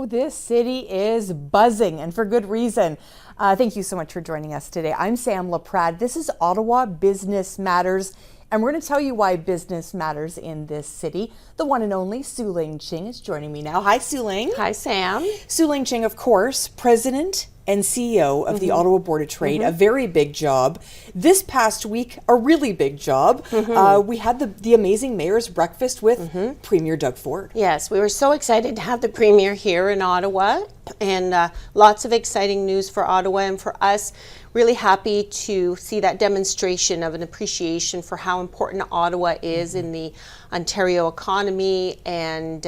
Oh, this city is buzzing, and for good reason. Thank you so much for joining us today. I'm Sam LaPrade. This is Ottawa Business Matters, and we're going to tell you why business matters in this city. The one and only SUELING Ching is joining me now. Hi, SUELING. Hi, Sam. SUELING Ching, of course, President and CEO of the Ottawa Board of Trade, a very big job. This past week, a really big job. We had the amazing Mayor's Breakfast with Premier Doug Ford. Yes, we were so excited to have the Premier here in Ottawa, and lots of exciting news for Ottawa and for us. Really happy to see that demonstration of an appreciation for how important Ottawa is in the Ontario economy, and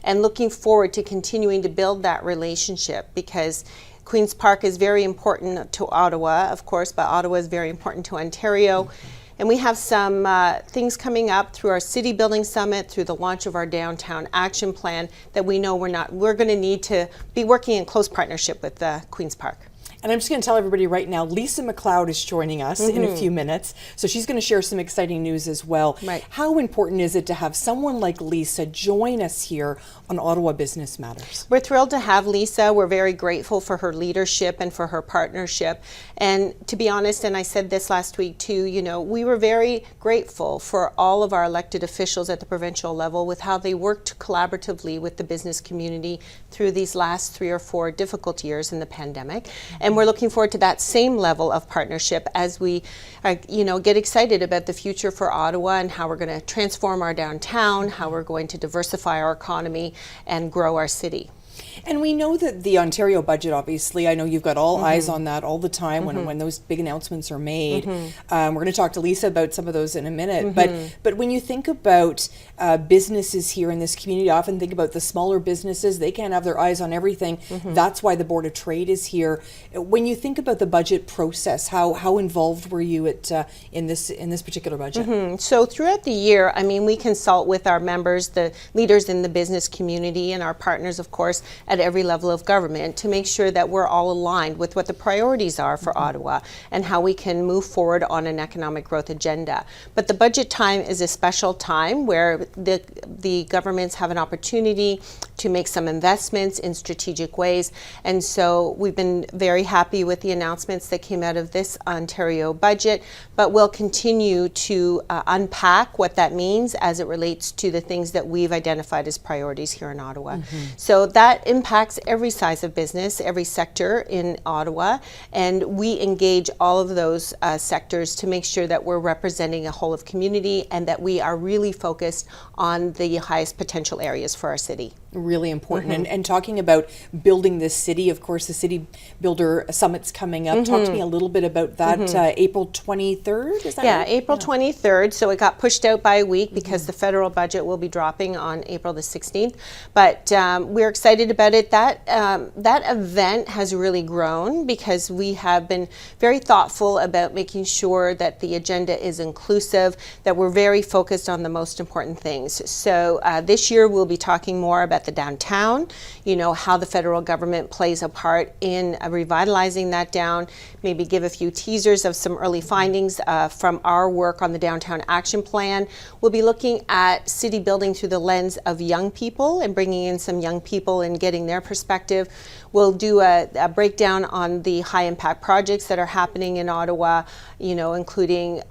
looking forward to continuing to build that relationship, because Queen's Park is very important to Ottawa, of course, but Ottawa is very important to Ontario. And we have some things coming up through our City Building Summit, through the launch of our Downtown Action Plan, that we know we're going to need to be working in close partnership with Queen's Park. And I'm just going to tell everybody right now, Lisa MacLeod is joining us in a few minutes. So she's going to share some exciting news as well. Right. How important is it to have someone like Lisa join us here on Ottawa Business Matters? We're thrilled to have Lisa. We're very grateful for her leadership and for her partnership. And to be honest, and I said this last week too, you know, we were very grateful for all of our elected officials at the provincial level with how they worked collaboratively with the business community through these last 3 or 4 difficult years in the pandemic. And we're looking forward to that same level of partnership as we, get excited about the future for Ottawa and how we're going to transform our downtown, how we're going to diversify our economy and grow our city. And we know that the Ontario budget, obviously, I know you've got all eyes on that all the time when those big announcements are made. We're going to talk to Lisa about some of those in a minute. But when you think about businesses here in this community, I often think about the smaller businesses. They can't have their eyes on everything. That's why the Board of Trade is here. When you think about the budget process, how involved were you in this particular budget? So throughout the year, I mean, we consult with our members, the leaders in the business community, and our partners, of course, at every level of government, to make sure that we're all aligned with what the priorities are for Ottawa and how we can move forward on an economic growth agenda. But the budget time is a special time where the governments have an opportunity to make some investments in strategic ways. And so we've been very happy with the announcements that came out of this Ontario budget, but we'll continue to unpack what that means as it relates to the things that we've identified as priorities here in Ottawa. So that impacts every size of business, every sector in Ottawa, and we engage all of those sectors to make sure that we're representing a whole of community and that we are really focused on the highest potential areas for our city. Really important. And talking about building this city, of course, the City Builder Summit's coming up. Talk to me a little bit about that. April 23rd, is that right? April 23rd. So it got pushed out by a week because the federal budget will be dropping on April the 16th. But we're excited about it. That event has really grown because we have been very thoughtful about making sure that the agenda is inclusive, that we're very focused on the most important things. So this year we'll be talking more about the downtown, how the federal government plays a part in revitalizing that down, maybe give a few teasers of some early findings from our work on the Downtown Action Plan. We'll be looking at city building through the lens of young people and bringing in some young people and getting their perspective. We'll do a breakdown on the high impact projects that are happening in Ottawa, including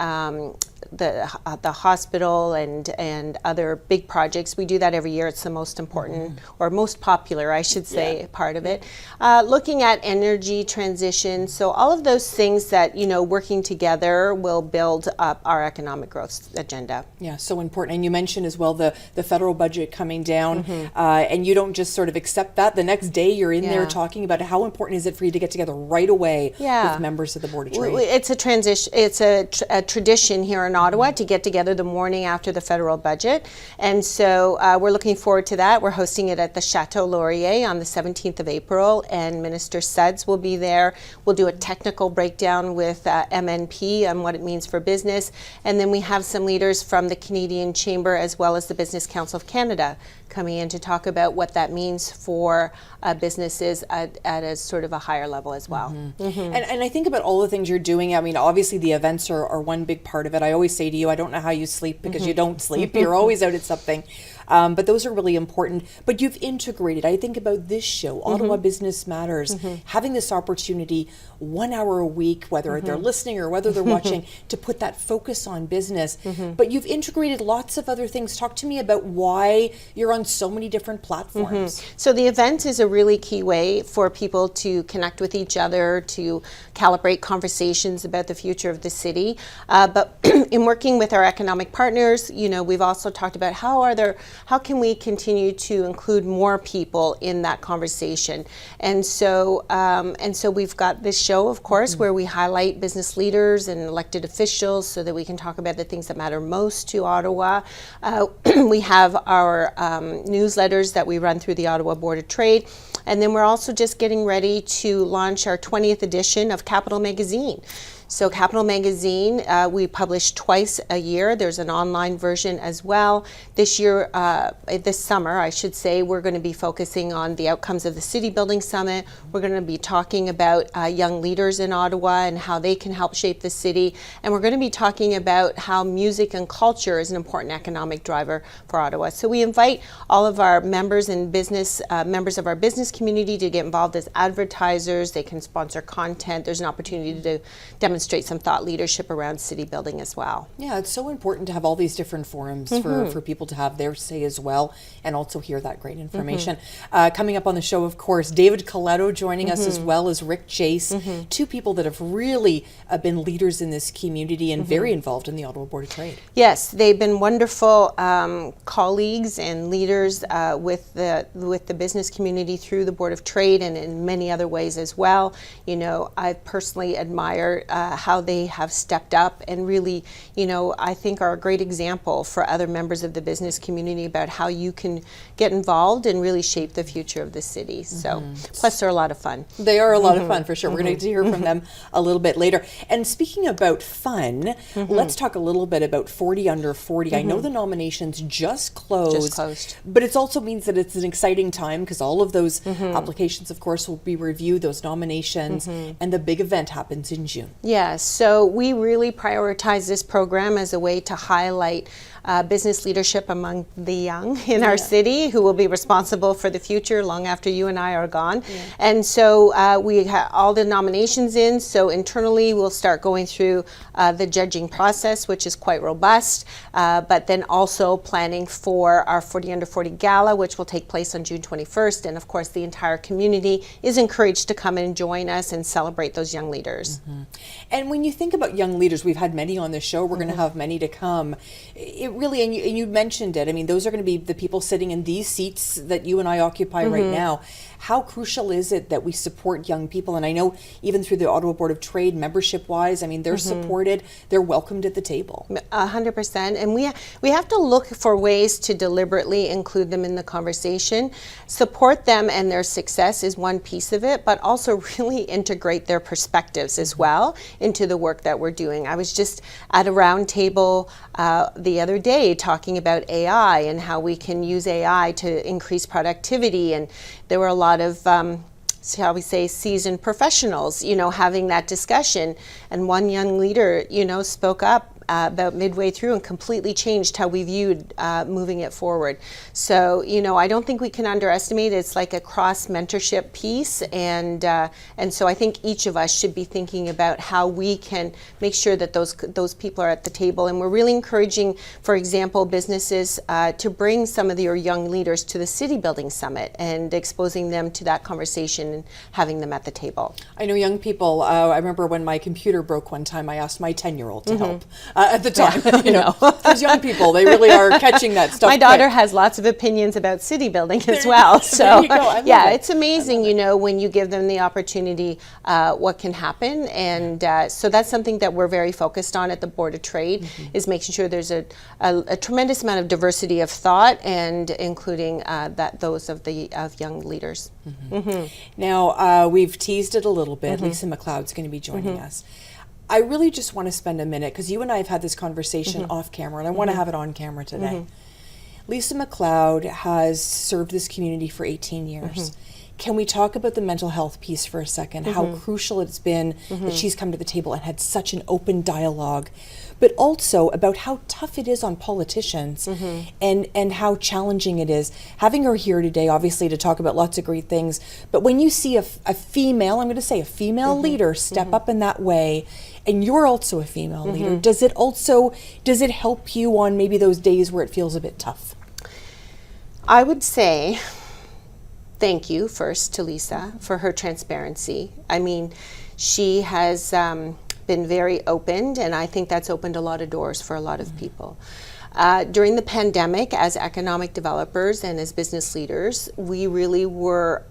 the hospital and other big projects. We do that every year. It's the most important or most popular, I should say, part of it. Looking at energy transition. So all of those things that, working together will build up our economic growth agenda. Yeah, so important. And you mentioned as well the federal budget coming down, and you don't just sort of accept that. The next day you're in there talking about how important is it for you to get together right away with members of the Board of Trade? It's a transition. It's a tradition here in Ottawa to get together the morning after the federal budget. And so we're looking forward to that. We're hosting it at the Chateau Laurier on the 17th of April, and Minister Suds will be there. We'll do a technical breakdown with MNP on what it means for business. And then we have some leaders from the Canadian Chamber as well as the Business Council of Canada coming in to talk about what that means for businesses at a sort of a higher level as well. And I think about all the things you're doing. I mean, obviously the events are one big part of it. I always say to you, I don't know how you sleep because you don't sleep. You're always out at something. But those are really important. But you've integrated, I think about this show, Ottawa Business Matters, having this opportunity 1 hour a week, whether they're listening or whether they're watching, to put that focus on business. But you've integrated lots of other things. Talk to me about why you're on so many different platforms. So the event is a really key way for people to connect with each other, to calibrate conversations about the future of the city. But in working with our economic partners, we've also talked about how can we continue to include more people in that conversation. And so we've got this show, of course, where we highlight business leaders and elected officials so that we can talk about the things that matter most to Ottawa. We have our newsletters that we run through the Ottawa Board of Trade. And then we're also just getting ready to launch our 20th edition of Capital Magazine. So Capital Magazine, we publish twice a year. There's an online version as well. This year, this summer, I should say, we're going to be focusing on the outcomes of the City Building Summit. We're going to be talking about young leaders in Ottawa and how they can help shape the city. And we're going to be talking about how music and culture is an important economic driver for Ottawa. So we invite all of our members and members of our business community to get involved as advertisers. They can sponsor content. There's an opportunity to demonstrate some thought leadership around city building as well. Yeah, it's so important to have all these different forums for people to have their say as well, and also hear that great information. Coming up on the show, of course, David COLETTO joining us, as well as Rick Chase, two people that have really been leaders in this community and very involved in the Ottawa Board of Trade. Yes, they've been wonderful colleagues and leaders with the business community through the Board of Trade and in many other ways as well. I personally admire how they have stepped up and really, I think are a great example for other members of the business community about how you can get involved and really shape the future of the city. So, plus they're a lot of fun. They are a lot of fun, for sure. We're going to hear from them a little bit later. And speaking about fun, let's talk a little bit about 40 Under 40. I know the nominations just closed. But it also means that it's an exciting time because all of those applications, of course, will be reviewed, those nominations, and the big event happens in June. Yes, so we really prioritize this program as a way to highlight business leadership among the young in our city who will be responsible for the future long after you and I are gone. And so we have all the nominations in, so internally we'll start going through the judging process, which is quite robust, but then also planning for our 40 Under 40 Gala, which will take place on June 21st. And of course the entire community is encouraged to come and join us and celebrate those young leaders. And when you think about young leaders, we've had many on this show, we're going to have many to come. It really, and you mentioned it, I mean, those are going to be the people sitting in these seats that you and I occupy right now. How crucial is it that we support young people? And I know even through the Ottawa Board of Trade, membership-wise, I mean, they're supported, they're welcomed at the table. 100%. And we have to look for ways to deliberately include them in the conversation. Support them and their success is one piece of it, but also really integrate their perspectives as well into the work that we're doing. I was just at a round table the other day talking about AI and how we can use AI to increase productivity, and there were a lot of shall we say seasoned professionals having that discussion, and one young leader spoke up about midway through and completely changed how we viewed moving it forward. So I don't think we can underestimate it. It's like a cross mentorship piece, and so I think each of us should be thinking about how we can make sure that those people are at the table. And we're really encouraging, for example, businesses to bring some of your young leaders to the City Building Summit and exposing them to that conversation and having them at the table. I know young people, I remember when my computer broke one time, I asked my 10-year-old to help. At the time, those young people, they really are catching that stuff. My daughter has lots of opinions about city building as well. So yeah, it's amazing, when you give them the opportunity, what can happen. And so that's something that we're very focused on at the Board of Trade, is making sure there's a tremendous amount of diversity of thought, and including those of young leaders. Now, we've teased it a little bit. Lisa MacLeod's going to be joining us. I really just want to spend a minute, because you and I have had this conversation off camera, and I want to have it on camera today. Lisa MacLeod has served this community for 18 years. Can we talk about the mental health piece for a second? How crucial it's been that she's come to the table and had such an open dialogue, but also about how tough it is on politicians and how challenging it is. Having her here today, obviously, to talk about lots of great things, but when you see a female, I'm going to say a female leader step up in that way, and you're also a female leader, does it help you on maybe those days where it feels a bit tough? I would say thank you first to Lisa for her transparency. I mean, she has been very open, and I think that's opened a lot of doors for a lot of people. During the pandemic, as economic developers and as business leaders, we really were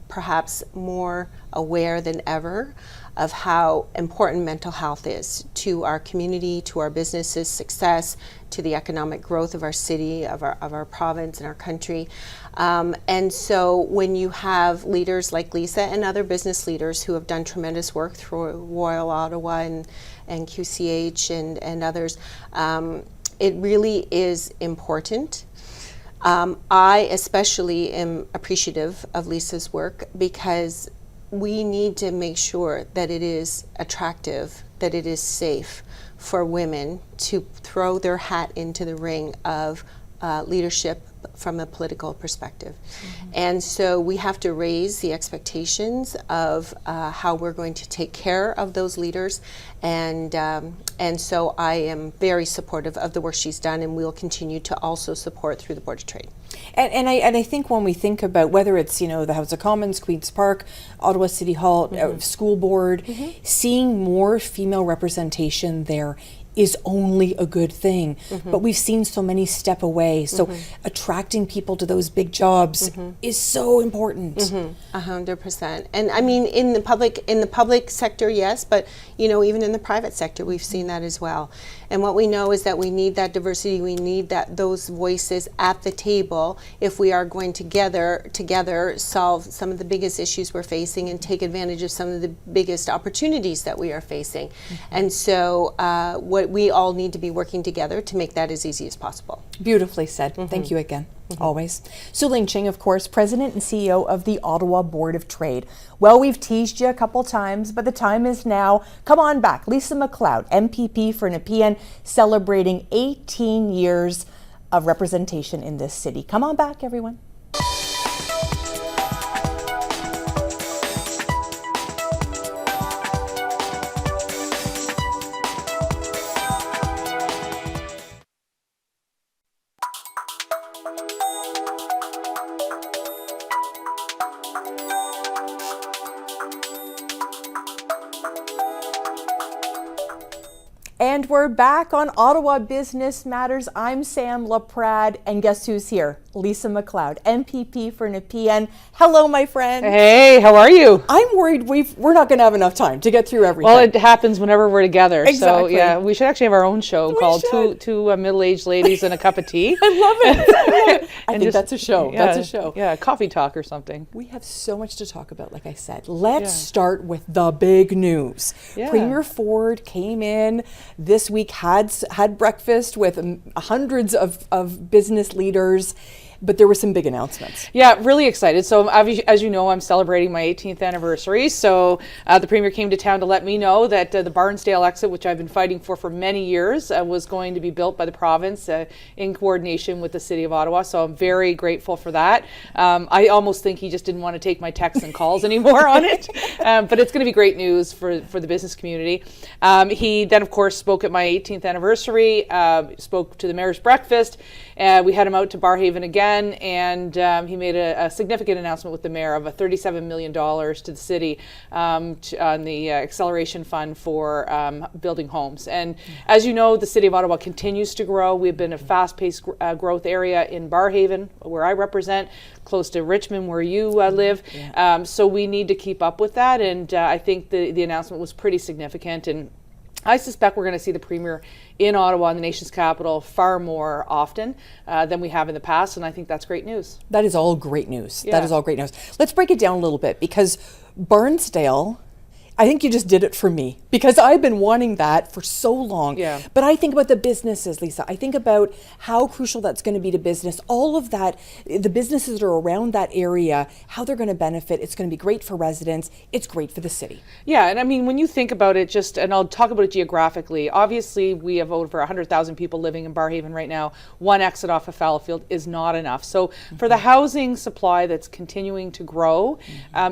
perhaps more aware than ever of how important mental health is to our community, to our businesses' success, to the economic growth of our city, of our province and our country. And so when you have leaders like Lisa and other business leaders who have done tremendous work through Royal Ottawa and QCH and others, it really is important. I especially am appreciative of Lisa's work because we need to make sure that it is attractive, that it is safe for women to throw their hat into the ring of leadership from a political perspective. And so we have to raise the expectations of how we're going to take care of those leaders, and so I am very supportive of the work she's done, and we'll continue to also support through the Board of Trade. And I think when we think about whether it's, the House of Commons, Queen's Park, Ottawa City Hall, School Board, seeing more female representation there is only a good thing. But we've seen so many step away. So attracting people to those big jobs is so important. 100%. And I mean, in the public sector, yes, but even in the private sector, we've seen that as well. And what we know is that we need that diversity. We need those voices at the table if we are going together solve some of the biggest issues we're facing and take advantage of some of the biggest opportunities that we are facing. And so what we all need to be working together to make that as easy as possible. Beautifully said. Thank you again. Always. SUELING Ching, of course, President and CEO of the Ottawa Board of Trade. Well, we've teased you a couple times, but the time is now. Come on back. Lisa MacLeod, MPP for Nepean, celebrating 18 years of representation in this city. Come on back, everyone. And we're back on Ottawa Business Matters. I'm Sam LaPrade, and guess who's here? Lisa MacLeod, MPP for Nepean. Hello, my friend. Hey, how are you? I'm worried we're not going to have enough time to get through everything. Well, it happens whenever we're together. Exactly. So, yeah, we should actually have our own show called Two Middle-Aged Ladies and a Cup of Tea. I love it. I think that's a show. Yeah, that's a show. Yeah, coffee talk or something. We have so much to talk about, like I said. Let's start with the big news. Yeah. Premier Ford came in this week, had breakfast with hundreds of business leaders, but there were some big announcements. Yeah, really excited. So as you know, I'm celebrating my 18th anniversary. So the Premier came to town to let me know that the Barnsdale exit, which I've been fighting for many years, was going to be built by the province in coordination with the City of Ottawa. So I'm very grateful for that. I almost think he just didn't want to take my texts and calls anymore on it. But it's going to be great news for the business community. He then, of course, spoke at my 18th anniversary, spoke to the Mayor's breakfast. We had him out to Barrhaven again. And he made a significant announcement with the mayor of a $37 million to the city on the acceleration fund for building homes. And as you know, the City of Ottawa continues to grow. We've been a fast-paced growth area in Barrhaven, where I represent, close to Richmond, where you live. Yeah. So we need to keep up with that. And I think the announcement was pretty significant. And I suspect we're going to see the Premier in Ottawa, in the nation's capital, far more often than we have in the past, and I think that's great news. That is all great news. Yeah. That is all great news. Let's break it down a little bit, because Barnsdale, I think you just did it for me, because I've been wanting that for so long. Yeah. But I think about the businesses, Lisa. I think about how crucial that's going to be to business. All of that, the businesses that are around that area, how they're going to benefit. It's going to be great for residents. It's great for the city. Yeah, and I mean, when you think about it, and I'll talk about it geographically, obviously we have over 100,000 people living in Barrhaven right now. One exit off of Fallowfield is not enough. So for the housing supply that's continuing to grow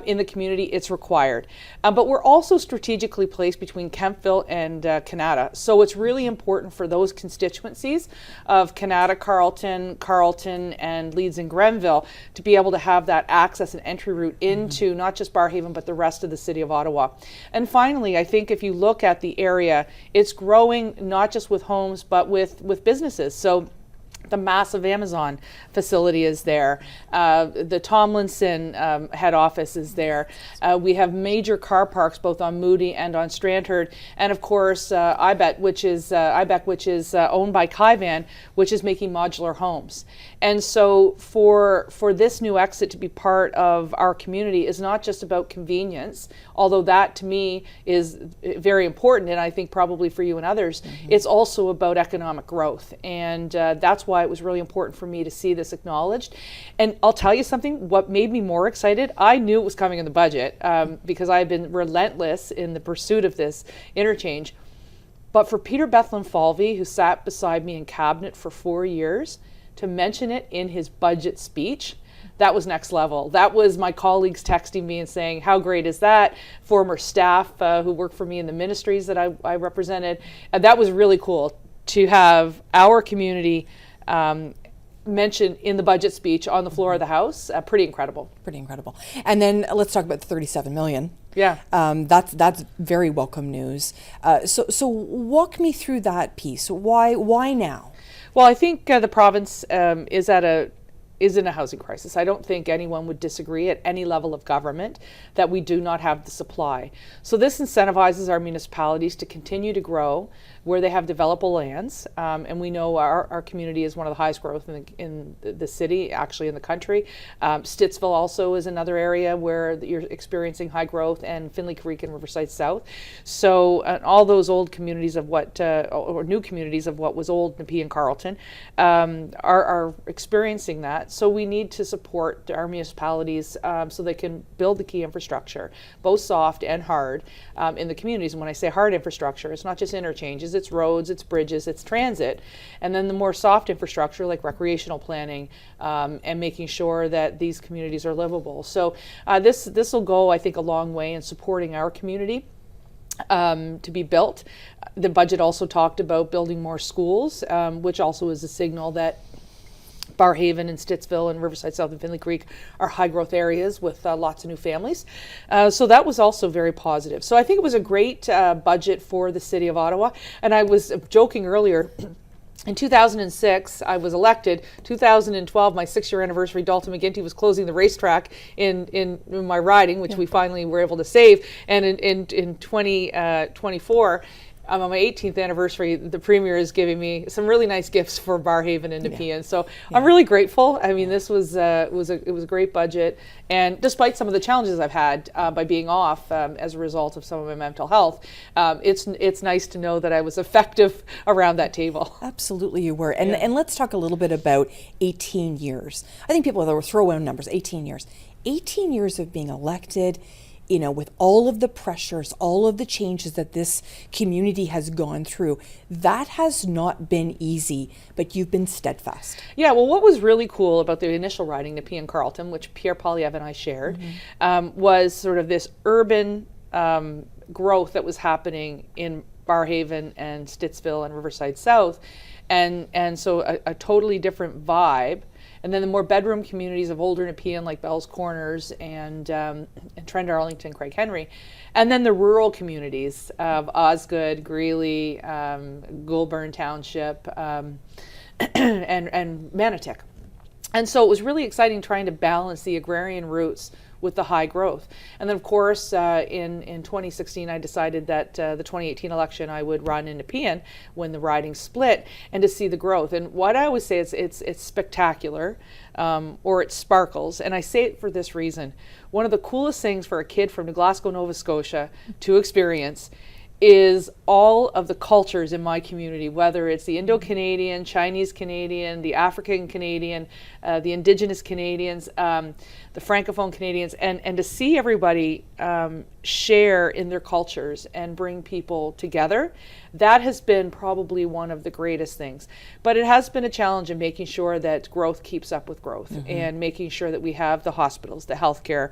in the community, it's required. But we're also strategically placed between Kemptville and Canada. So it's really important for those constituencies of Canada, Carleton, and Leeds and Grenville to be able to have that access and entry route into not just Barrhaven, but the rest of the city of Ottawa. And finally, I think if you look at the area, it's growing not just with homes, but with businesses. So the massive Amazon facility is there. The Tomlinson head office is there. We have major car parks both on Moody and on Strandherd, and of course IBEC, which is owned by Kaivan, which is making modular homes. And so for this new exit to be part of our community is not just about convenience, although that to me is very important, and I think probably for you and others. It's also about economic growth, and that's why it was really important for me to see this acknowledged. And I'll tell you something, what made me more excited, I knew it was coming in the budget because I've been relentless in the pursuit of this interchange. But for Peter Bethlen-Falvey, who sat beside me in cabinet for 4 years, to mention it in his budget speech, that was next level. That was my colleagues texting me and saying, how great is that? Former staff who worked for me in the ministries that I represented. And that was really cool to have our community mentioned in the budget speech on the floor of the House. Pretty incredible. Pretty incredible. And then let's talk about the 37 million. Yeah. That's very welcome news. So walk me through that piece. Why now? Well, I think the province is in a housing crisis. I don't think anyone would disagree at any level of government that we do not have the supply. So this incentivizes our municipalities to continue to grow where they have developable lands. And we know our community is one of the highest growth in the city, actually in the country. Stittsville also is another area where you're experiencing high growth, and Findlay Creek and Riverside South. So all those old communities of or new communities of what was old Nepean Carleton are experiencing that. So we need to support our municipalities so they can build the key infrastructure, both soft and hard, in the communities. And when I say hard infrastructure, it's not just interchanges, it's roads, it's bridges, it's transit. And then the more soft infrastructure like recreational planning and making sure that these communities are livable. So this will go, I think, a long way in supporting our community to be built. The budget also talked about building more schools, which also is a signal that Barrhaven and Stittsville and Riverside South and Findlay Creek are high growth areas with lots of new families. So that was also very positive. So I think it was a great budget for the city of Ottawa. And I was joking earlier, in 2006, I was elected. 2012, my 6-year anniversary, Dalton McGuinty was closing the racetrack in my riding, which we finally were able to save. And in 2024, on my 18th anniversary, the Premier is giving me some really nice gifts for Barrhaven and Nepean. So I'm really grateful. I mean, this was it was a great budget, and despite some of the challenges I've had by being off as a result of some of my mental health, it's nice to know that I was effective around that table. Absolutely, you were. And let's talk a little bit about 18 years. I think people will throw around numbers. 18 years. 18 years of being elected, you know, with all of the pressures, all of the changes that this community has gone through, that has not been easy, but you've been steadfast. Yeah, well, what was really cool about the initial riding, Nepean Carleton, which Pierre Poilievre and I shared, was sort of this urban growth that was happening in Barrhaven and Stittsville and Riverside South, and so a totally different vibe. And then the more bedroom communities of older Nepean, like Bell's Corners and Trent Arlington, Craig Henry. And then the rural communities of Osgood, Greeley, Goulburn Township, and Manotick. And so it was really exciting trying to balance the agrarian roots with the high growth. And then of course in 2016 I decided that the 2018 election I would run in Nepean when the riding split, and to see the growth. And what I always say is it's spectacular, or it sparkles, and I say it for this reason. One of the coolest things for a kid from Glasgow, Nova Scotia to experience is all of the cultures in my community, whether it's the Indo-Canadian, Chinese Canadian, the African Canadian, the Indigenous Canadians, the Francophone Canadians, and to see everybody share in their cultures and bring people together. That has been probably one of the greatest things. But it has been a challenge in making sure that growth keeps up with growth, and making sure that we have the hospitals, the healthcare.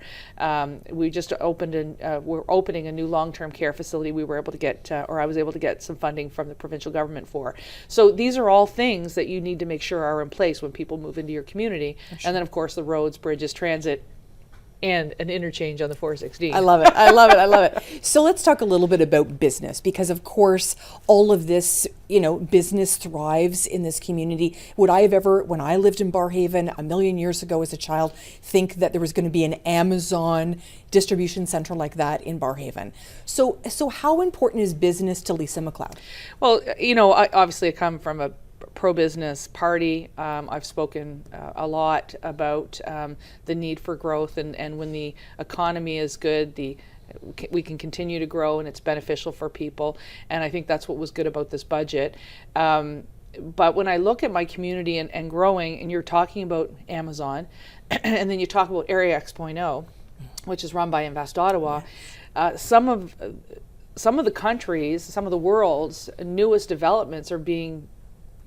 We just opened, we're opening a new long-term care facility we were able to get, or I was able to get some funding from the provincial government for. So these are all things that you need to make sure are in place when people move into your community. And then of course the roads, bridges, transit, and an interchange on the 416. I love it. I love it. I love it. So let's talk a little bit about business, because of course all of this, business thrives in this community. Would I have ever, when I lived in Barrhaven a million years ago as a child, think that there was going to be an Amazon distribution center like that in Barrhaven? So how important is business to Lisa MacLeod? Well, I come from a pro-business party. I've spoken a lot about the need for growth, and when the economy is good, we can continue to grow, and it's beneficial for people. And I think that's what was good about this budget. But when I look at my community and growing, and you're talking about Amazon, and then you talk about Area X.0, which is run by Invest Ottawa, some of the countries, some of the world's newest developments are being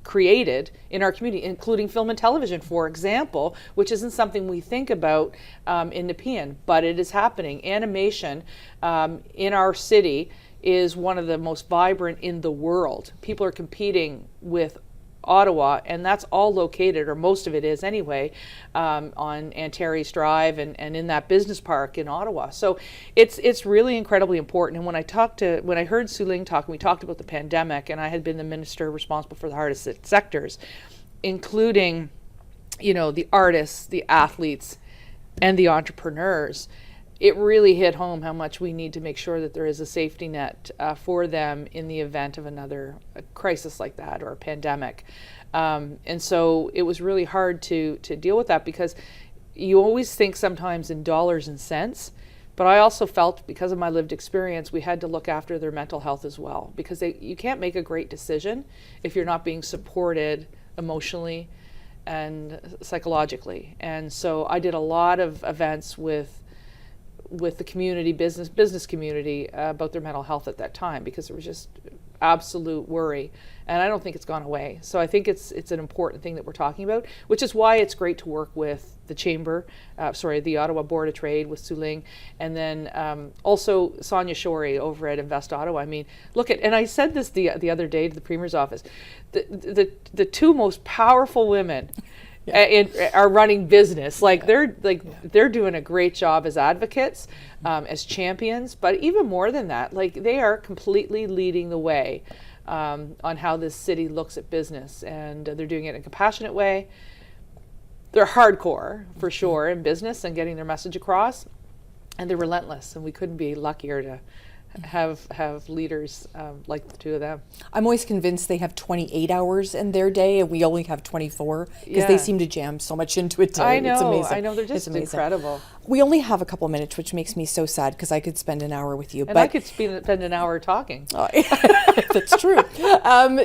created in our community, including film and television, for example, which isn't something we think about in Nepean, but it is happening. Animation in our city is one of the most vibrant in the world. People are competing with Ottawa, and that's all located, or most of it is anyway, on Antares Drive and in that business park in Ottawa. So it's really incredibly important. And when I heard SUELING talk, and we talked about the pandemic, and I had been the minister responsible for the hardest hit sectors, including, the artists, the athletes, and the entrepreneurs, it really hit home how much we need to make sure that there is a safety net for them in the event of another crisis like that, or a pandemic. And so it was really hard to deal with that, because you always think sometimes in dollars and cents, but I also felt, because of my lived experience, we had to look after their mental health as well, because you can't make a great decision if you're not being supported emotionally and psychologically. And so I did a lot of events with the community, business community, about their mental health at that time, because there was just absolute worry, and I don't think it's gone away. So I think it's an important thing that we're talking about, which is why it's great to work with the Chamber, the Ottawa Board of Trade, with SUELING, and then also Sonia Shorey over at Invest Ottawa. I mean, and I said this the other day to the Premier's office, the two most powerful women are running business. They're doing a great job as advocates, as champions, but even more than that, they are completely leading the way on how this city looks at business, and they're doing it in a compassionate way. They're hardcore for sure in business and getting their message across, and they're relentless, and we couldn't be luckier to have leaders like the two of them. I'm always convinced they have 28 hours in their day, and we only have 24, because they seem to jam so much into a day. I know, it's amazing. I know, they're just incredible. We only have a couple minutes, which makes me so sad, because I could spend an hour with you. And I could spend an hour talking. That's true.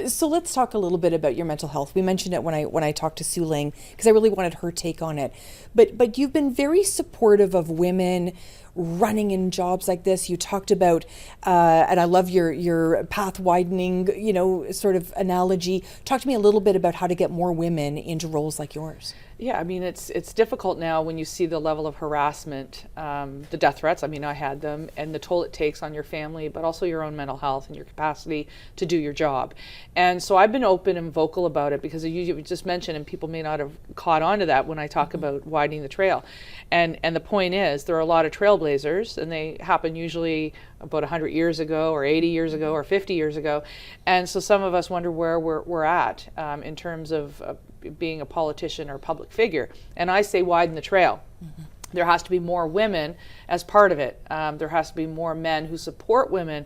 So let's talk a little bit about your mental health. We mentioned it when I talked to SUELING, because I really wanted her take on it. But you've been very supportive of women running in jobs like this. You talked about, and I love your path widening, sort of analogy. Talk to me a little bit about how to get more women into roles like yours. Yeah, I mean, it's difficult now when you see the level of harassment, the death threats. I mean, I had them, and the toll it takes on your family, but also your own mental health and your capacity to do your job. And so I've been open and vocal about it, because you just mentioned, and people may not have caught on to that when I talk about widening the trail. And the point is, there are a lot of trailblazers, and they happen usually about 100 years ago, or 80 years ago, or 50 years ago. And so some of us wonder where we're at in terms of being a politician or a public figure. And I say widen the trail. There has to be more women as part of it. There has to be more men who support women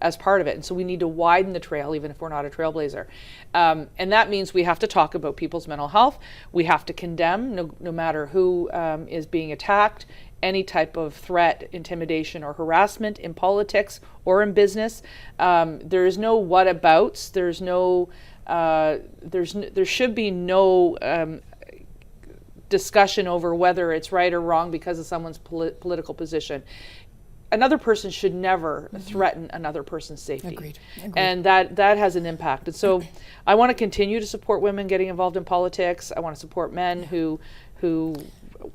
as part of it. And so we need to widen the trail, even if we're not a trailblazer. And that means we have to talk about people's mental health. We have to condemn, no matter who is being attacked, any type of threat, intimidation, or harassment in politics or in business. There is no whatabouts. There should be no discussion over whether it's right or wrong because of someone's political position. Another person should never threaten another person's safety. Agreed. And that has an impact. And so I want to continue to support women getting involved in politics. I want to support men who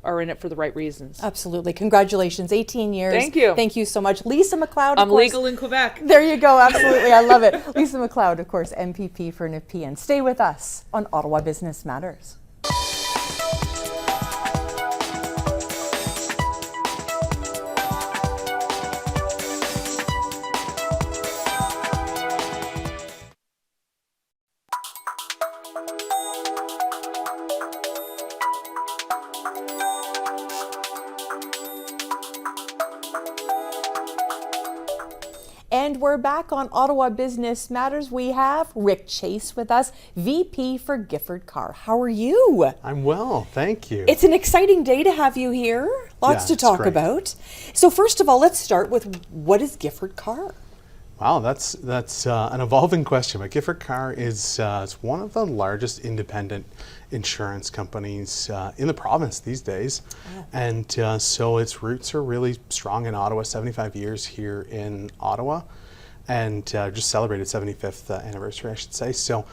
are in it for the right reasons. Absolutely. Congratulations. 18 years. Thank you. Thank you so much. Lisa MacLeod, I'm legal in Quebec. There you go. Absolutely. I love it. Lisa MacLeod, of course, MPP for Nepean. Stay with us on Ottawa Business Matters. And we're back on Ottawa Business Matters. We have Rick Chase with us, VP for Gifford Carr. How are you? I'm well, thank you. It's an exciting day to have you here. Lots to talk about. So first of all, let's start with, what is Gifford Carr? Wow, that's an evolving question. But Gifford Carr is it's one of the largest independent insurance companies in the province these days. Wow. And so its roots are really strong in Ottawa, 75 years here in Ottawa, and just celebrated 75th anniversary, I should say. So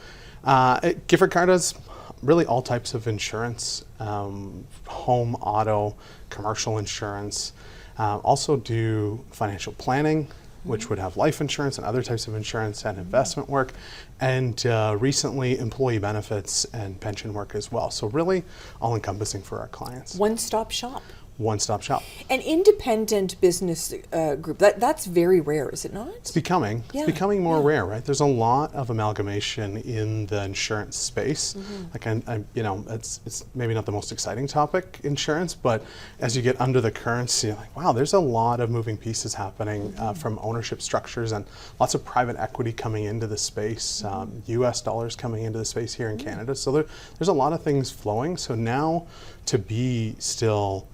Gifford Carr does really all types of insurance, home, auto, commercial insurance, also do financial planning, which would have life insurance and other types of insurance and investment work, and recently employee benefits and pension work as well. So really all-encompassing for our clients. One-stop shop. One-stop shop. An independent business group, that's very rare, is it not? It's becoming more rare, right? There's a lot of amalgamation in the insurance space. Like I it's maybe not the most exciting topic, insurance, but as you get under the currents, you're like, wow, there's a lot of moving pieces happening from ownership structures and lots of private equity coming into the space, US dollars coming into the space here in Canada. So there's a lot of things flowing. So now to be still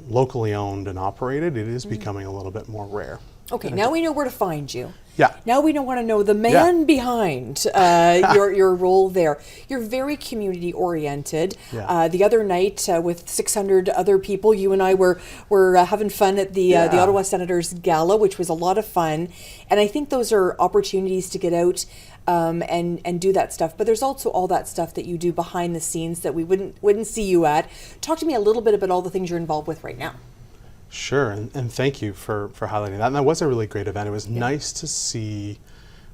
locally owned and operated, it is becoming a little bit more rare. Okay, now we know where to find you. Yeah. Now we don't want to know the man behind your role there. You're very community oriented. Yeah. The other night with 600 other people, you and I were having fun at the Ottawa Senators Gala, which was a lot of fun. And I think those are opportunities to get out and do that stuff. But there's also all that stuff that you do behind the scenes that we wouldn't see you at. Talk to me a little bit about all the things you're involved with right now. Sure, and thank you for highlighting that. And that was a really great event. It was nice to see,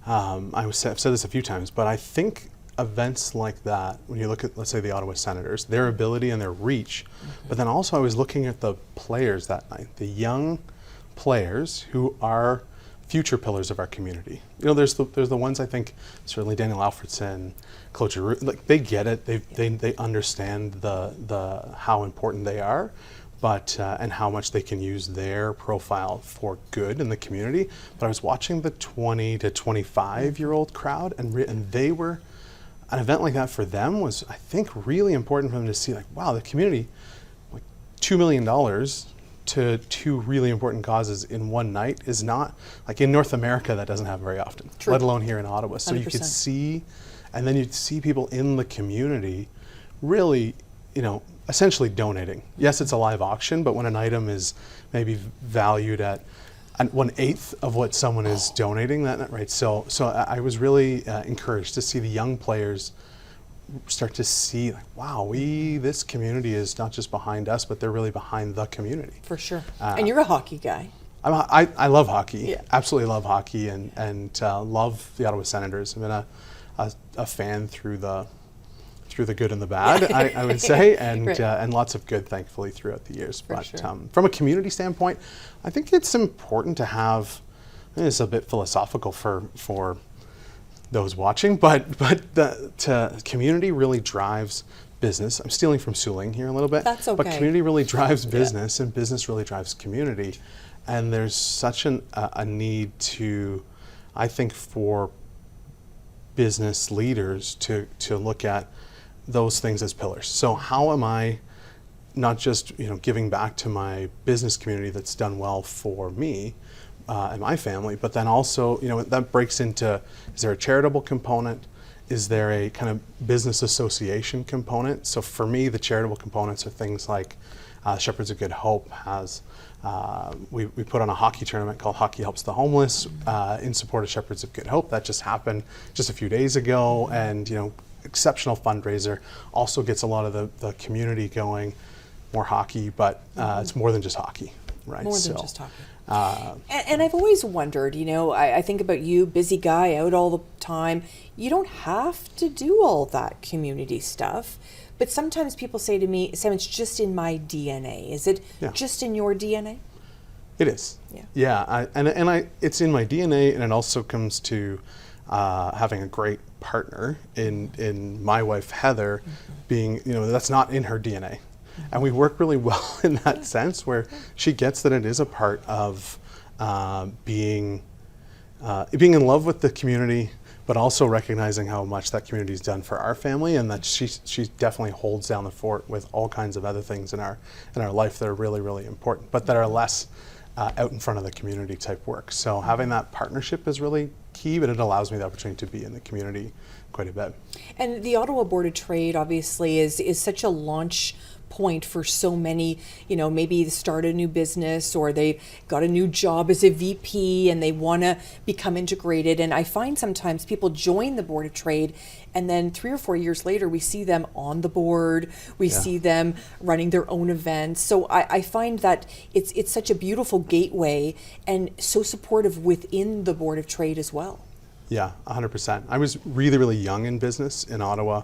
I've said this a few times, but I think events like that, when you look at, let's say, the Ottawa Senators, their ability and their reach, but then also I was looking at the players that night, the young players who are future pillars of our community. There's the ones, I think, certainly Daniel Alfredson, Claude Giroux, like they get it, they understand the how important they are. But and how much they can use their profile for good in the community. But I was watching the 20 to 25-year-old crowd, and they were, an event like that for them was, I think, really important for them to see, like, wow, the community, like $2 million to two really important causes in one night is not, like in North America, that doesn't happen very often, let alone here in Ottawa. So 100%. You could see, and then you'd see people in the community really, essentially donating. Yes, it's a live auction, but when an item is maybe valued at 1/8 of what someone is donating that night, right? So I was really encouraged to see the young players start to see, like, wow, this community is not just behind us, but they're really behind the community. For sure. And you're a hockey guy. I love hockey. Yeah. Absolutely love hockey, and love the Ottawa Senators. I've been a fan through the good and the bad, I would say, and right. And lots of good, thankfully, throughout the years. For but sure. From a community standpoint, I think it's important to have, it's a bit philosophical for those watching, but the community really drives business. I'm stealing from SUELING here a little bit. That's okay. But community really drives business, and business really drives community. And there's such a need to, I think, for business leaders to look at those things as pillars. So how am I not just giving back to my business community that's done well for me and my family, but then also that breaks into, is there a charitable component? Is there a kind of business association component? So for me, the charitable components are things like Shepherds of Good Hope has, we put on a hockey tournament called Hockey Helps the Homeless in support of Shepherds of Good Hope. That just happened just a few days ago, and exceptional fundraiser. Also gets a lot of the community going, more hockey, but it's more than just hockey, right? More than just hockey. And I've always wondered, I think about you, busy guy, out all the time. You don't have to do all that community stuff. But sometimes people say to me, Sam, it's just in my DNA. Is it just in your DNA? It is. Yeah. Yeah, it's in my DNA, and it also comes to having a great partner in my wife, Heather, being, that's not in her DNA. And we work really well in that sense, where she gets that it is a part of being in love with the community, but also recognizing how much that community's done for our family, and that she definitely holds down the fort with all kinds of other things in our life that are really, really important, but that are less out in front of the community type work. So having that partnership is really key, but it allows me the opportunity to be in the community quite a bit. And the Ottawa Board of Trade obviously is such a launch point for so many, maybe they start a new business or they got a new job as a VP and they want to become integrated. And I find sometimes people join the Board of Trade and then 3 or 4 years later, we see them on the board, we see them running their own events. So I find that it's such a beautiful gateway and so supportive within the Board of Trade as well. Yeah, 100%. I was really, really young in business in Ottawa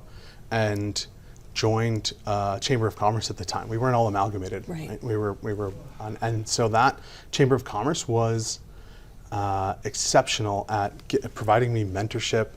and joined Chamber of Commerce at the time. We weren't all amalgamated. Right? We were on, and so that Chamber of Commerce was exceptional at providing me mentorship,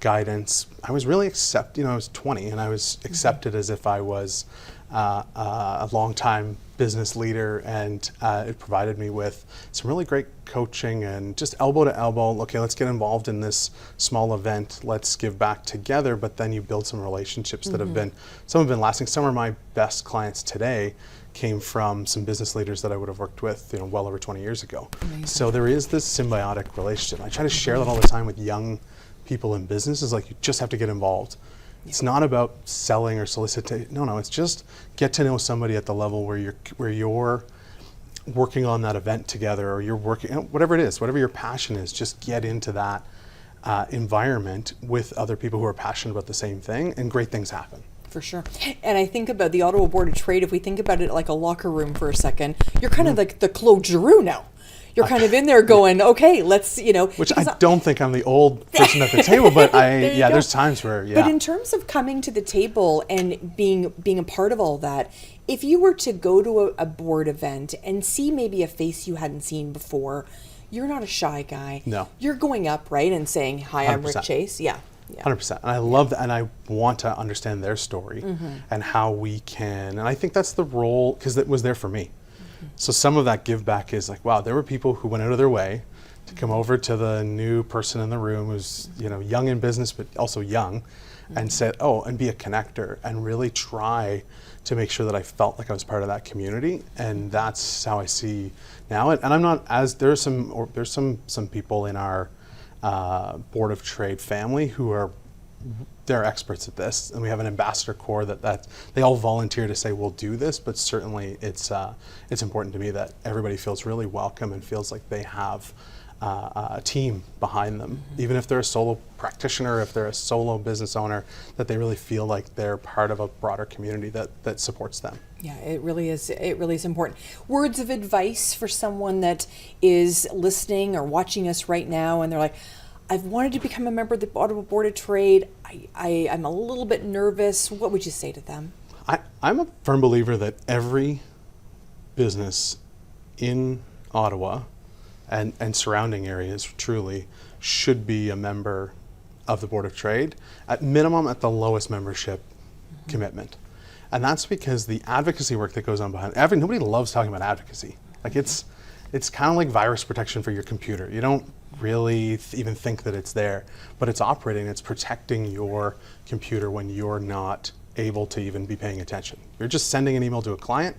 guidance. I was really I was 20 and I was accepted as if I was a long-time business leader, and it provided me with some really great coaching and just elbow to elbow. Okay, let's get involved in this small event. Let's give back together. But then you build some relationships that have been lasting. Some of my best clients today came from some business leaders that I would have worked with, well over 20 years ago. Amazing. So there is this symbiotic relationship. I try to share that all the time with young people in business. Is like, you just have to get involved. It's not about selling or soliciting. No, it's just get to know somebody at the level where you're working on that event together, or you're working, whatever it is, whatever your passion is, just get into that environment with other people who are passionate about the same thing, and great things happen. For sure. And I think about the Ottawa Board of Trade, if we think about it like a locker room for a second, you're kind of like the Claude Giroux now. You're kind of in there going, okay, let's, Which I don't think I'm the old person at the table, but there's times where, But in terms of coming to the table and being a part of all that, if you were to go to a board event and see maybe a face you hadn't seen before, you're not a shy guy. No. You're going up, right, and saying, hi, I'm Rick Chase. Yeah. 100%. And I love that, and I want to understand their story and how we can, and I think that's the role, because it was there for me. So some of that give back is like, wow, there were people who went out of their way to come over to the new person in the room who's, young in business, but also young, and said, and be a connector and really try to make sure that I felt like I was part of that community. And that's how I see now. And I'm not there's some people in our Board of Trade family who they're experts at this, and we have an ambassador corps that they all volunteer to say we'll do this. But certainly it's important to me that everybody feels really welcome and feels like they have a team behind them, even if they're a solo practitioner, if they're a solo business owner, that they really feel like they're part of a broader community that supports them. Yeah, it really is. It really is important. Words of advice for someone that is listening or watching us right now, and they're like, I've wanted to become a member of the Ottawa Board of Trade. I'm a little bit nervous. What would you say to them? I'm a firm believer that every business in Ottawa and surrounding areas truly should be a member of the Board of Trade, at minimum at the lowest membership commitment. And that's because the advocacy work that goes on behind, nobody loves talking about advocacy. Like it's kind of like virus protection for your computer. You don't really even think that it's there, but it's operating, it's protecting your computer when you're not able to even be paying attention. You're just sending an email to a client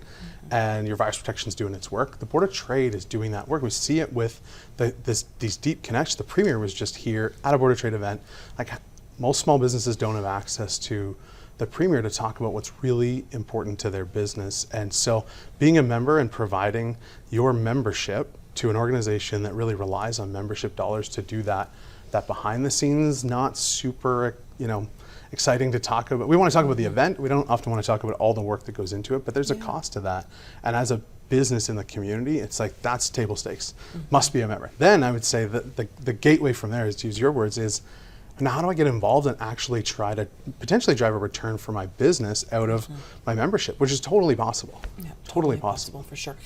and your virus protection is doing its work. The Board of Trade is doing that work. We see it with these deep connections. The Premier was just here at a Board of Trade event. Like, most small businesses don't have access to the Premier to talk about what's really important to their business. And so being a member and providing your membership to an organization that really relies on membership dollars to do that behind the scenes, not super, exciting to talk about. We want to talk about the event. We don't often want to talk about all the work that goes into it, but there's a cost to that. And as a business in the community, it's like, that's table stakes. Must be a member. Then I would say that the gateway from there, is to use your words, is now how do I get involved and actually try to potentially drive a return for my business out of my membership, which is totally possible. Yeah, totally possible for sure.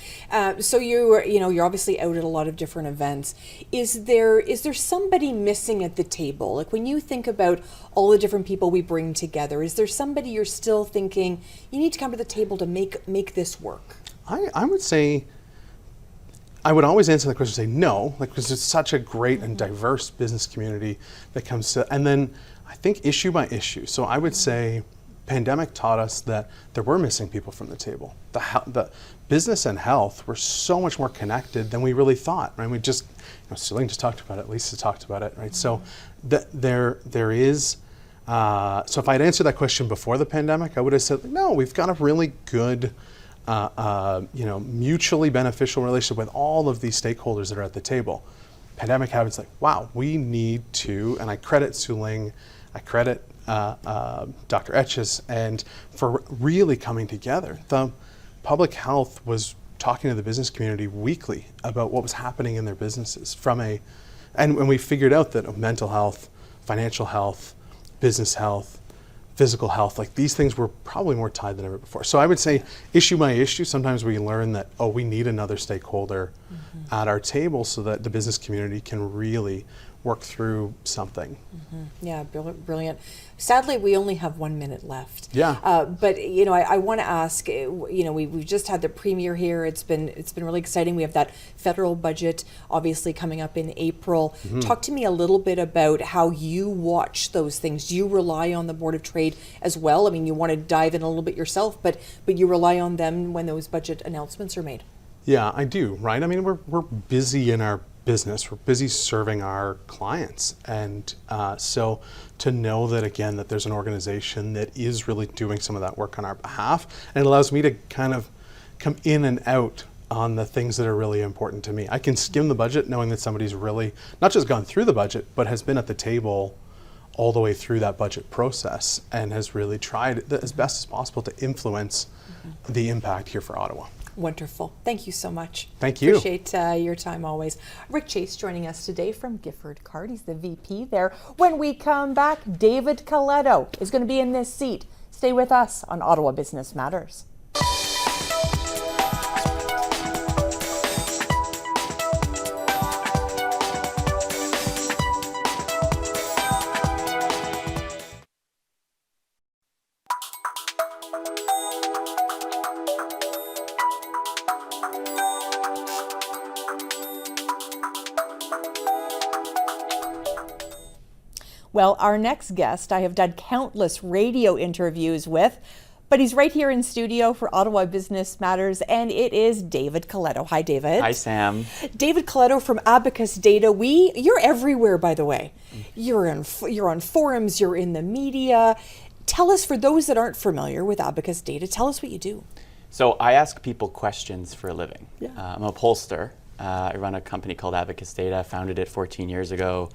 So you're obviously out at a lot of different events. Is there somebody missing at the table? Like, when you think about all the different people we bring together, is there somebody you're still thinking you need to come to the table to make this work? I would say, I would always answer the question and say no, because it's such a great and diverse business community that comes to, and then I think issue by issue. So I would say pandemic taught us that there were missing people from the table. The business and health were so much more connected than we really thought, right? We just, SUELING just talked about it, Lisa talked about it, right? So there is, so if I'd answered that question before the pandemic, I would have said, no, we've got a really good, mutually beneficial relationship with all of these stakeholders that are at the table. Pandemic happens, like, wow, we need to, and I credit SUELING, I credit Dr. Etches, and for really coming together. The public health was talking to the business community weekly about what was happening in their businesses and when we figured out that mental health, financial health, business health, physical health, like, these things were probably more tied than ever before. So I would say issue by issue, sometimes we learn that, we need another stakeholder at our table so that the business community can really work through something. Yeah, brilliant. Sadly, we only have 1 minute left. Yeah. But I want to ask. We've just had the Premier here. It's been really exciting. We have that federal budget obviously coming up in April. Talk to me a little bit about how you watch those things. Do you rely on the Board of Trade as well? I mean, you want to dive in a little bit yourself, but you rely on them when those budget announcements are made. Yeah, I do. Right. I mean, we're busy in our business. We're busy serving our clients, and so to know that, again, that there's an organization that is really doing some of that work on our behalf, and it allows me to kind of come in and out on the things that are really important to me. I can skim the budget knowing that somebody's really not just gone through the budget, but has been at the table all the way through that budget process and has really tried as best as possible to influence the impact here for Ottawa. Wonderful. Thank you so much. Thank you. Appreciate your time always. Rick Chase joining us today from Gifford Carr. He's the VP there. When we come back, David COLETTO is going to be in this seat. Stay with us on Ottawa Business Matters. Well, our next guest I have done countless radio interviews with, but he's right here in studio for Ottawa Business Matters, and it is David COLETTO. Hi, David. Hi, Sam. David COLETTO from Abacus Data. You're everywhere, by the way. You're on forums, you're in the media. Tell us, for those that aren't familiar with Abacus Data, tell us what you do. So I ask people questions for a living. Yeah. I'm a pollster. I run a company called Abacus Data, founded it 14 years ago.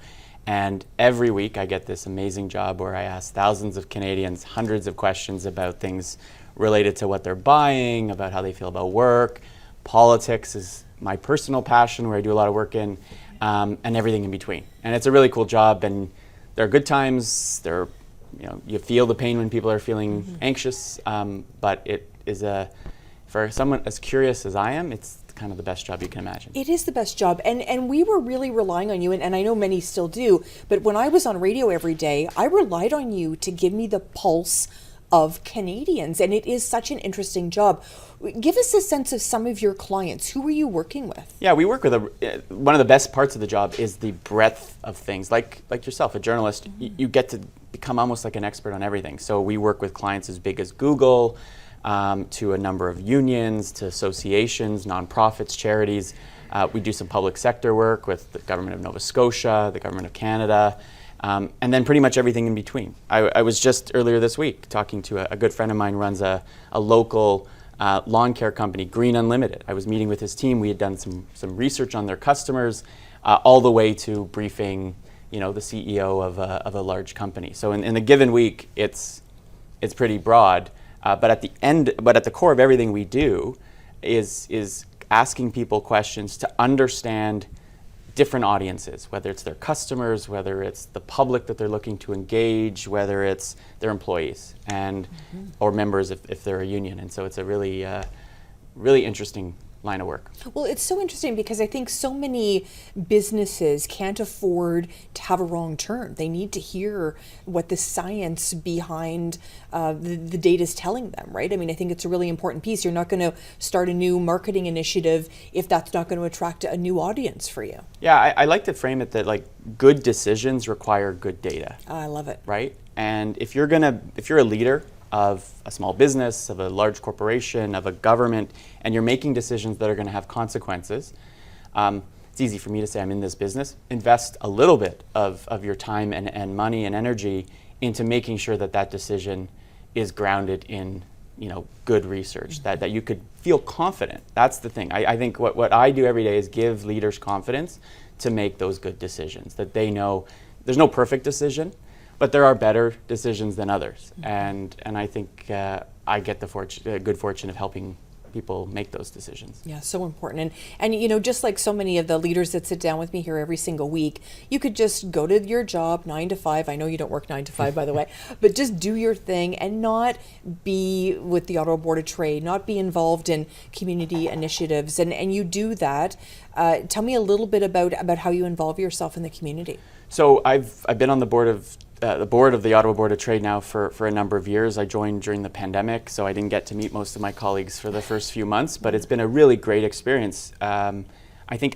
And every week I get this amazing job where I ask thousands of Canadians hundreds of questions about things related to what they're buying, about how they feel about work. Politics is my personal passion, where I do a lot of work in, and everything in between. And it's a really cool job, and there are good times. You feel the pain when people are feeling anxious, but it is for someone as curious as I am, it's kind of the best job you can imagine. It is the best job, and we were really relying on you, and I know many still do, but when I was on radio every day, I relied on you to give me the pulse of Canadians, and it is such an interesting job. Give us a sense of some of your clients. Who are you working with? Yeah, we work with one of the best parts of the job is the breadth of things. Like yourself, a journalist, you get to become almost like an expert on everything. So we work with clients as big as Google, to a number of unions, to associations, nonprofits, charities. We do some public sector work with the government of Nova Scotia, the government of Canada, and then pretty much everything in between. I was just earlier this week talking to a good friend of mine who runs a local lawn care company, Green Unlimited. I was meeting with his team. We had done some research on their customers, all the way to briefing, the CEO of a large company. So in a given week, it's pretty broad. But at the core of everything we do is asking people questions to understand different audiences, whether it's their customers, whether it's the public that they're looking to engage, whether it's their employees and or members if they're a union. And so it's a really interesting line of work. Well, it's so interesting because I think so many businesses can't afford to have a wrong turn. They need to hear what the science behind the data is telling them, right? I mean, I think it's a really important piece. You're not going to start a new marketing initiative if that's not going to attract a new audience for you. Yeah, I like to frame it that good decisions require good data. I love it. Right? And if you're a leader of a small business, of a large corporation, of a government, and you're making decisions that are going to have consequences, it's easy for me to say I'm in this business. Invest a little bit of your time and money and energy into making sure that decision is grounded in good research, that you could feel confident. That's the thing. I think what I do every day is give leaders confidence to make those good decisions, that they know there's no perfect decision, but there are better decisions than others, and I think I get the good fortune of helping people make those decisions. Yeah, so important. And just like so many of the leaders that sit down with me here every single week, you could just go to your job 9 to 5. I know you don't work 9 to 5, by the way, but just do your thing and not be with the Ottawa Board of Trade, not be involved in community initiatives, and you do that. Tell me a little bit about how you involve yourself in the community. So I've been on the board of the Ottawa Board of Trade now for a number of years. I joined during the pandemic, so I didn't get to meet most of my colleagues for the first few months, but it's been a really great experience. I think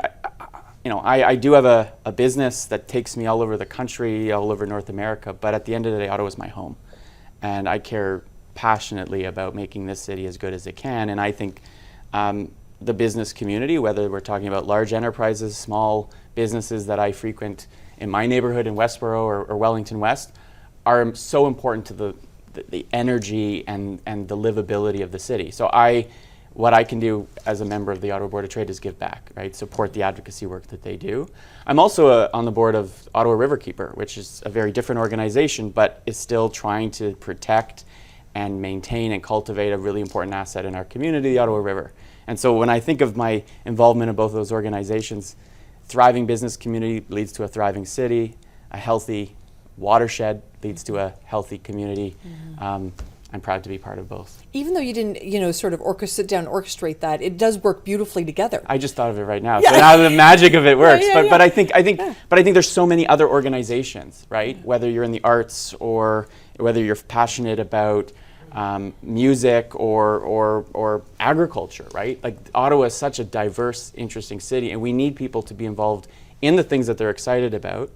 I do have a business that takes me all over the country, all over North America, but at the end of the day, Ottawa is my home, and I care passionately about making this city as good as it can. And I think the business community, whether we're talking about large enterprises, small businesses that I frequent in my neighborhood in Westboro or Wellington West, are so important to the energy and the livability of the city. So what I can do as a member of the Ottawa Board of Trade is give back, right? Support the advocacy work that they do. I'm also on the board of Ottawa Riverkeeper, which is a very different organization, but is still trying to protect and maintain and cultivate a really important asset in our community, the Ottawa River. And so when I think of my involvement in both of those organizations, thriving business community leads to a thriving city, a healthy watershed leads to a healthy community. I'm proud to be part of both. Even though you didn't, sort of orchestrate that, it does work beautifully together. I just thought of it right now. So now the magic of it works. But I think there's so many other organizations, right? Whether you're in the arts or whether you're passionate about music or agriculture, right? Like Ottawa is such a diverse, interesting city, and we need people to be involved in the things that they're excited about,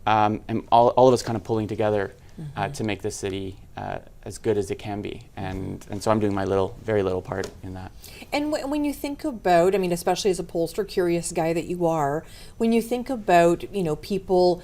and all of us kind of pulling together to make this city as good as it can be. And so I'm doing my very little part in that. And when you think about, especially as a pollster, curious guy that you are, when you think about, people